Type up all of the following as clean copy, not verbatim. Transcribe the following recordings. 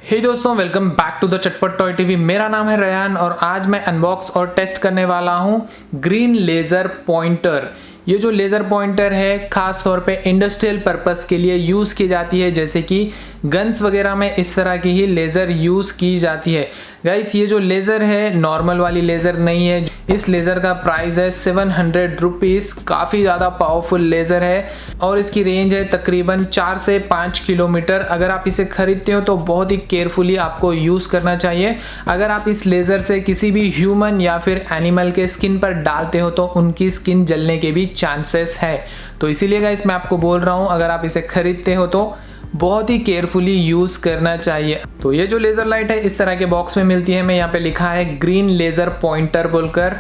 हे दोस्तों, welcome back to the चटपट toy TV. मेरा नाम है रयान और आज मैं अनबॉक्स और टेस्ट करने वाला हूं ग्रीन लेज़र पॉइंटर। ये जो लेज़र पॉइंटर है खास तौर पे इंडस्ट्रियल पर्पस के लिए यूज़ की जाती है, जैसे कि गन्स वगैरह में इस तरह की ही लेज़र यूज़ की जाती है। गाइस, ये जो लेज़र है नॉर्मल वाली लेज़र नहीं है। इस लेज़र का प्राइस है 700 रुपीज़। काफ़ी ज़्यादा पावरफुल लेज़र है और इसकी रेंज है तकरीबन 4 से 5 किलोमीटर। अगर आप इसे खरीदते हो तो बहुत ही केयरफुली आपको यूज़ करना चाहिए। अगर आप इस लेज़र से किसी भी ह्यूमन या फिर एनिमल के स्किन पर डालते हो तो उनकी स्किन जलने के भी चांसेस है। तो इसीलिए गाइस मैं आपको बोल रहा हूँ, अगर आप इसे खरीदते हो तो बहुत ही केयरफुली यूज़ करना चाहिए। तो ये जो लेज़र लाइट है इस तरह के बॉक्स में मिलती है। मैं यहाँ पे लिखा है ग्रीन लेज़र पॉइंटर बोलकर।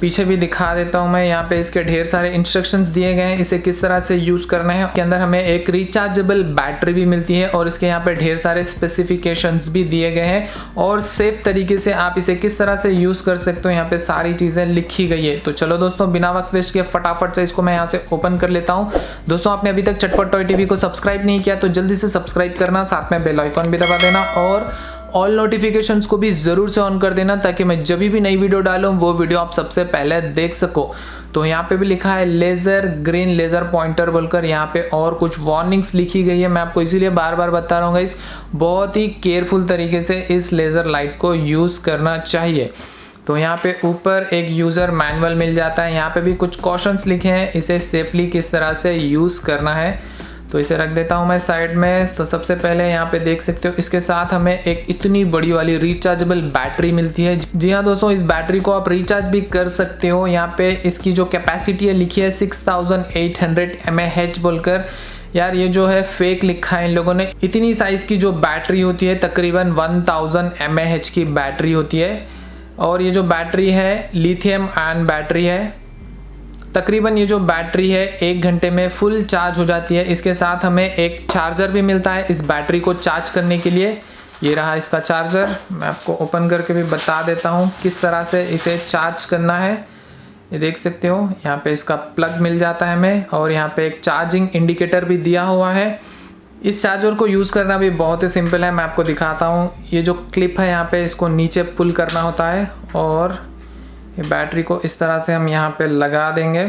पीछे भी दिखा देता हूँ मैं। यहाँ पे इसके ढेर सारे इंस्ट्रक्शंस दिए गए हैं, इसे किस तरह से यूज़ करना है। इसके अंदर हमें एक रिचार्जेबल बैटरी भी मिलती है और इसके यहाँ पे ढेर सारे स्पेसिफिकेशंस भी दिए गए हैं और सेफ तरीके से आप इसे किस तरह से यूज़ कर सकते हो यहाँ पे सारी चीज़ें लिखी गई है। तो चलो दोस्तों, बिना वक्त वेस्ट किए फटाफट से इसको मैं यहाँ से ओपन कर लेता हूँ। दोस्तों, आपने अभी तक चटपट टॉय टीवी को सब्सक्राइब नहीं किया तो जल्दी से सब्सक्राइब करना, साथ में बेल आइकॉन भी दबा देना और ऑल नोटिफिकेशंस को भी ज़रूर से ऑन कर देना, ताकि मैं जब भी नई वीडियो डालूँ वो वीडियो आप सबसे पहले देख सको। तो यहाँ पे भी लिखा है लेज़र ग्रीन लेज़र पॉइंटर बोलकर। यहाँ पे और कुछ वार्निंग्स लिखी गई है, मैं आपको इसीलिए बार बार बता रहा हूँ गाइस, बहुत ही केयरफुल तरीके से इस लेज़र लाइट को यूज़ करना चाहिए। तो यहाँ पे ऊपर एक यूज़र मैनुअल मिल जाता है। यहाँ पे भी कुछ कॉशंस लिखे हैं, इसे सेफली किस तरह से यूज़ करना है। तो इसे रख देता हूँ मैं साइड में। तो सबसे पहले यहाँ पे देख सकते हो इसके साथ हमें एक इतनी बड़ी वाली रिचार्जेबल बैटरी मिलती है। जी हाँ दोस्तों, इस बैटरी को आप रिचार्ज भी कर सकते हो। यहाँ पे इसकी जो कैपेसिटी है लिखी है 6800 mAh बोलकर। यार ये जो है फेक लिखा है इन लोगों ने। इतनी साइज की जो बैटरी होती है तकरीबन 1000 mAh की बैटरी होती है और ये जो बैटरी है लिथियम आयन बैटरी है। तकरीबन ये जो बैटरी है 1 घंटे में फुल चार्ज हो जाती है। इसके साथ हमें एक चार्जर भी मिलता है इस बैटरी को चार्ज करने के लिए। ये रहा इसका चार्जर। मैं आपको ओपन करके भी बता देता हूँ किस तरह से इसे चार्ज करना है। ये देख सकते हो यहाँ पे इसका प्लग मिल जाता है हमें और यहाँ पे एक चार्जिंग इंडिकेटर भी दिया हुआ है। इस चार्जर को यूज़ करना भी बहुत ही सिंपल है, मैं आपको दिखाता हूँ। ये जो क्लिप है यहाँ पे इसको नीचे पुल करना होता है और ये बैटरी को इस तरह से हम यहाँ पे लगा देंगे।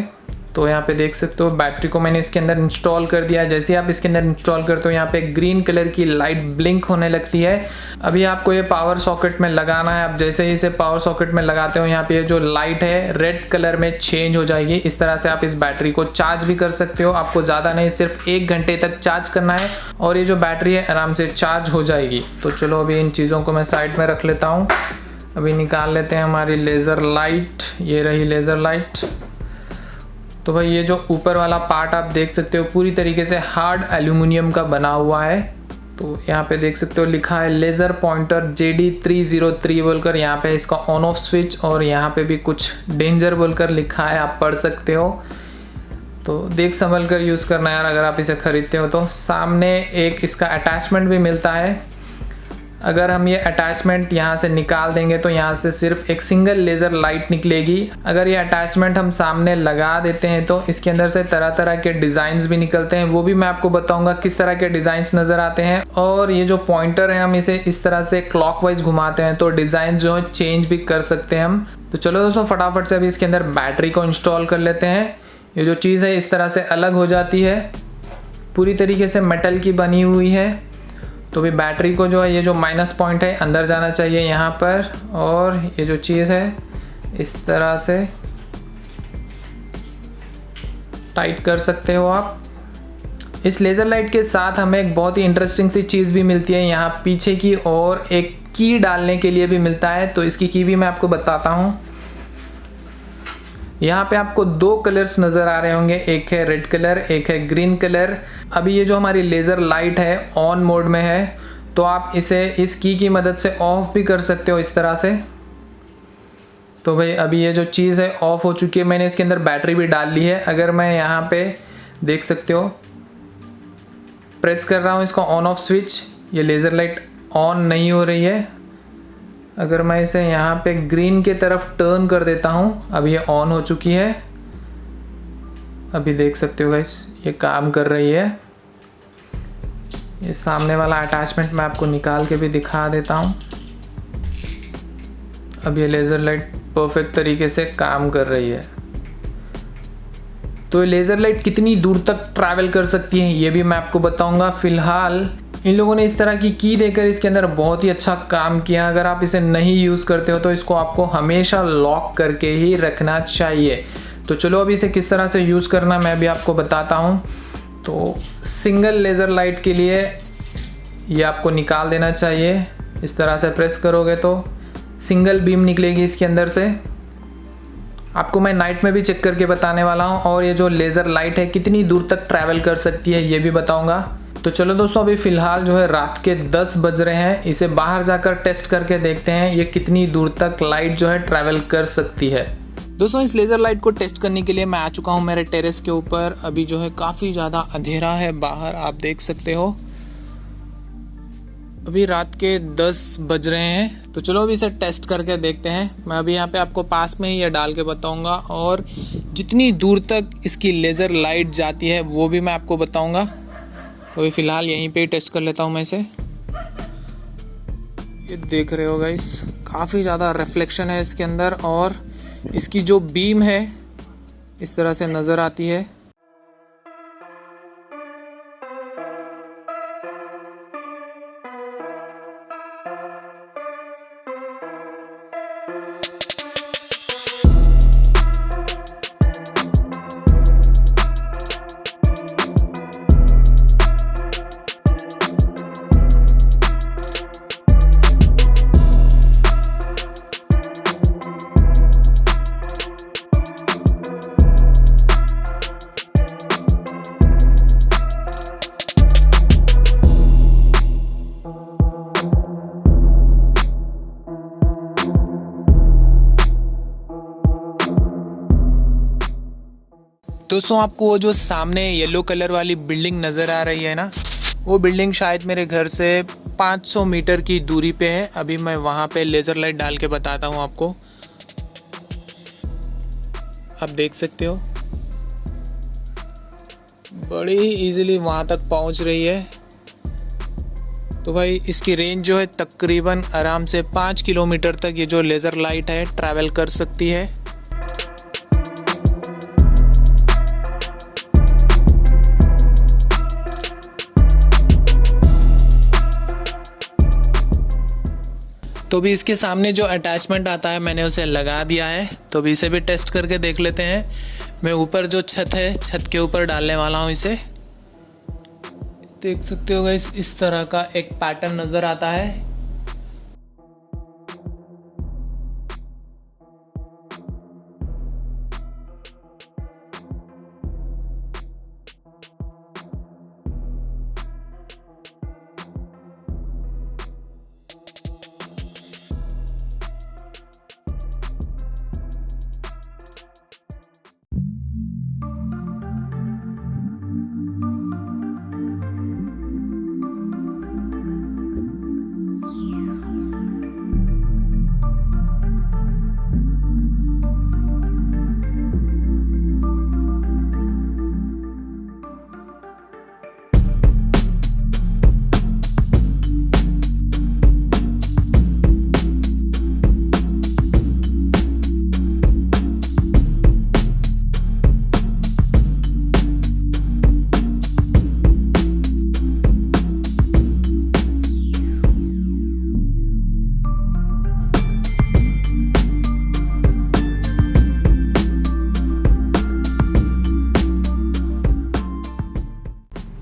तो यहाँ पे देख सकते हो बैटरी को मैंने इसके अंदर इंस्टॉल कर दिया है। जैसे आप इसके अंदर इंस्टॉल करते हो यहाँ पे ग्रीन कलर की लाइट ब्लिंक होने लगती है। अभी आपको ये पावर सॉकेट में लगाना है। आप जैसे ही इसे पावर सॉकेट में लगाते हो यहाँ पे ये जो लाइट है रेड कलर में चेंज हो जाएगी। इस तरह से आप इस बैटरी को चार्ज भी कर सकते हो। आपको ज़्यादा नहीं, सिर्फ 1 घंटे तक चार्ज करना है और ये जो बैटरी है आराम से चार्ज हो जाएगी। तो चलो अभी इन चीज़ों को मैं साइड में रख लेता हूँ। अभी निकाल लेते हैं हमारी लेज़र लाइट। ये रही लेज़र लाइट। तो भाई ये जो ऊपर वाला पार्ट आप देख सकते हो पूरी तरीके से हार्ड एल्यूमिनियम का बना हुआ है। तो यहाँ पे देख सकते हो लिखा है लेज़र पॉइंटर JD303 बोलकर। यहाँ पे इसका ऑन ऑफ स्विच और यहाँ पे भी कुछ डेंजर बोलकर लिखा है, आप पढ़ सकते हो। तो देख संभल कर यूज़ करना यार अगर आप इसे खरीदते हो तो। सामने एक इसका अटैचमेंट भी मिलता है। अगर हम ये अटैचमेंट यहाँ से निकाल देंगे तो यहाँ से सिर्फ एक सिंगल लेज़र लाइट निकलेगी। अगर ये अटैचमेंट हम सामने लगा देते हैं तो इसके अंदर से तरह तरह के डिज़ाइंस भी निकलते हैं, वो भी मैं आपको बताऊंगा किस तरह के डिज़ाइंस नज़र आते हैं। और ये जो पॉइंटर है हम इसे इस तरह से क्लॉकवाइज घुमाते हैं तो डिज़ाइन जो है चेंज भी कर सकते हैं हम। तो चलो दोस्तों, फटाफट से अभी इसके अंदर बैटरी को इंस्टॉल कर लेते हैं। ये जो चीज़ है इस तरह से अलग हो जाती है, पूरी तरीके से मेटल की बनी हुई है। तो भी बैटरी को जो है ये जो माइनस पॉइंट है अंदर जाना चाहिए यहाँ पर और ये जो चीज़ है इस तरह से टाइट कर सकते हो आप। इस लेज़र लाइट के साथ हमें एक बहुत ही इंटरेस्टिंग सी चीज़ भी मिलती है यहाँ पीछे की और एक की डालने के लिए भी मिलता है। तो इसकी की भी मैं आपको बताता हूँ। यहाँ पे आपको 2 कलर्स नज़र आ रहे होंगे, एक है रेड कलर, एक है ग्रीन कलर। अभी ये जो हमारी लेज़र लाइट है ऑन मोड में है तो आप इसे इस की मदद से ऑफ भी कर सकते हो इस तरह से। तो भाई अभी ये जो चीज़ है ऑफ हो चुकी है। मैंने इसके अंदर बैटरी भी डाल ली है। अगर मैं यहाँ पे देख सकते हो प्रेस कर रहा हूँ इसका ऑन ऑफ स्विच, ये लेज़र लाइट ऑन नहीं हो रही है। अगर मैं इसे यहाँ पे ग्रीन के तरफ टर्न कर देता हूँ, अब ये ऑन हो चुकी है। अभी देख सकते हो गाइस ये काम कर रही है। ये सामने वाला अटैचमेंट मैं आपको निकाल के भी दिखा देता हूँ। अब ये लेज़र लाइट परफेक्ट तरीके से काम कर रही है। तो ये लेज़र लाइट कितनी दूर तक ट्रैवल कर सकती है ये भी मैं आपको बताऊंगा। फिलहाल इन लोगों ने इस तरह की की देकर इसके अंदर बहुत ही अच्छा काम किया। अगर आप इसे नहीं यूज़ करते हो तो इसको आपको हमेशा लॉक करके ही रखना चाहिए। तो चलो अभी इसे किस तरह से यूज़ करना मैं भी आपको बताता हूँ। तो सिंगल लेज़र लाइट के लिए ये आपको निकाल देना चाहिए। इस तरह से प्रेस करोगे तो सिंगल बीम निकलेगी इसके अंदर से। आपको मैं नाइट में भी चेक करके बताने वाला हूँ और ये जो लेज़र लाइट है कितनी दूर तक ट्रैवल कर सकती है ये भी बताऊँगा। तो चलो दोस्तों अभी फ़िलहाल जो है रात के 10 बज रहे हैं। इसे बाहर जाकर टेस्ट करके देखते हैं ये कितनी दूर तक लाइट जो है ट्रैवल कर सकती है। दोस्तों इस लेज़र लाइट को टेस्ट करने के लिए मैं आ चुका हूँ मेरे टेरेस के ऊपर। अभी जो है काफ़ी ज़्यादा अंधेरा है बाहर, आप देख सकते हो। अभी रात के 10 बज रहे हैं। तो चलो अभी इसे टेस्ट करके देखते हैं। मैं अभी यहाँ पे आपको पास में ही ये डाल के बताऊँगा और जितनी दूर तक इसकी लेज़र लाइट जाती है वो भी मैं आपको बताऊँगा। तो अभी फ़िलहाल यहीं पे ही टेस्ट कर लेता हूँ मैं इसे। ये देख रहे हो गाइस, काफ़ी ज़्यादा रिफ्लेक्शन है इसके अंदर और इसकी जो बीम है इस तरह से नज़र आती है। दोस्तों आपको वो जो सामने येलो कलर वाली बिल्डिंग नज़र आ रही है ना, वो बिल्डिंग शायद मेरे घर से 500 मीटर की दूरी पे है। अभी मैं वहाँ पे लेज़र लाइट डाल के बताता हूँ आपको। आप देख सकते हो बड़ी ही ईज़िली वहाँ तक पहुँच रही है। तो भाई इसकी रेंज जो है तकरीबन आराम से 5 किलोमीटर तक ये जो लेज़र लाइट है ट्रैवल कर सकती है। तो भी इसके सामने जो अटैचमेंट आता है मैंने उसे लगा दिया है। तो अभी इसे भी टेस्ट करके देख लेते हैं। मैं ऊपर जो छत है छत के ऊपर डालने वाला हूँ इसे। देख सकते हो गाइस, इस तरह का एक पैटर्न नज़र आता है।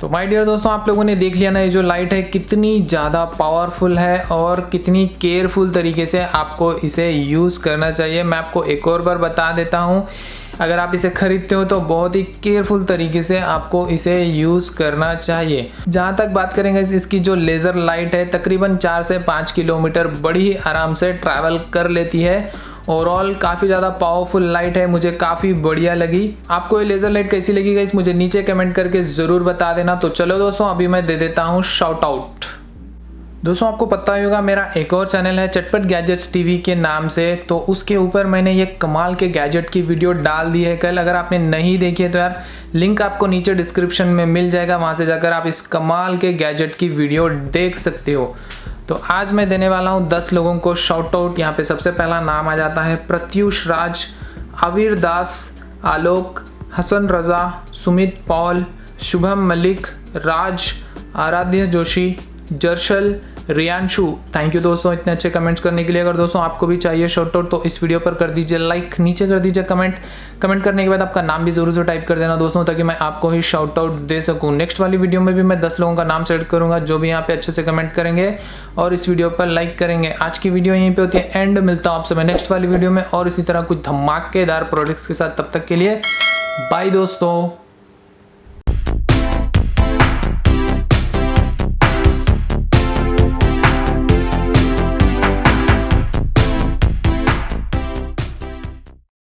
तो माय डियर दोस्तों, आप लोगों ने देख लिया ना ये जो लाइट है कितनी ज़्यादा पावरफुल है और कितनी केयरफुल तरीके से आपको इसे यूज़ करना चाहिए। मैं आपको एक और बार बता देता हूँ, अगर आप इसे ख़रीदते हो तो बहुत ही केयरफुल तरीके से आपको इसे यूज़ करना चाहिए। जहाँ तक बात करेंगे इसकी जो लेज़र लाइट है तकरीबन 4 से 5 किलोमीटर बड़ी ही आराम से ट्रैवल कर लेती है। ओवरऑल काफ़ी ज़्यादा पावरफुल लाइट है, मुझे काफ़ी बढ़िया लगी। आपको ये लेज़र लाइट कैसी लगी गाइस मुझे नीचे कमेंट करके ज़रूर बता देना। तो चलो दोस्तों अभी मैं दे देता हूँ शाउट आउट। दोस्तों आपको पता ही होगा मेरा एक और चैनल है चटपट गैजेट्स टीवी के नाम से, तो उसके ऊपर मैंने ये कमाल के गैजेट की वीडियो डाल दी है कल। अगर आपने नहीं देखी है तो यार लिंक आपको नीचे डिस्क्रिप्शन में मिल जाएगा, वहाँ से जाकर आप इस कमाल के गैजेट की वीडियो देख सकते हो। तो आज मैं देने वाला हूँ 10 लोगों को शाउट आउट। यहाँ पे सबसे पहला नाम आ जाता है प्रत्युष राज, आविर दास, आलोक, हसन रजा, सुमित पॉल, शुभम मलिक, राज, आराध्य जोशी, जर्शल, रियांशु। थैंक यू दोस्तों इतने अच्छे कमेंट्स करने के लिए। अगर दोस्तों आपको भी चाहिए शॉर्ट आउट तो इस वीडियो पर कर दीजिए लाइक, नीचे कर दीजिए कमेंट करने के बाद आपका नाम भी जरूर से टाइप कर देना दोस्तों, ताकि मैं आपको ही शॉर्ट आउट दे सकूं। नेक्स्ट वाली वीडियो में भी मैं 10 लोगों का नाम सेलेक्ट करूंगा जो भी यहाँ पे अच्छे से कमेंट करेंगे और इस वीडियो पर लाइक करेंगे। आज की वीडियो यहीं पे होती है एंड, मिलता हूँ आपसे मैं नेक्स्ट वाली वीडियो में और इसी तरह कुछ धमाकेदार प्रोडक्ट्स के साथ। तब तक के लिए बाय दोस्तों।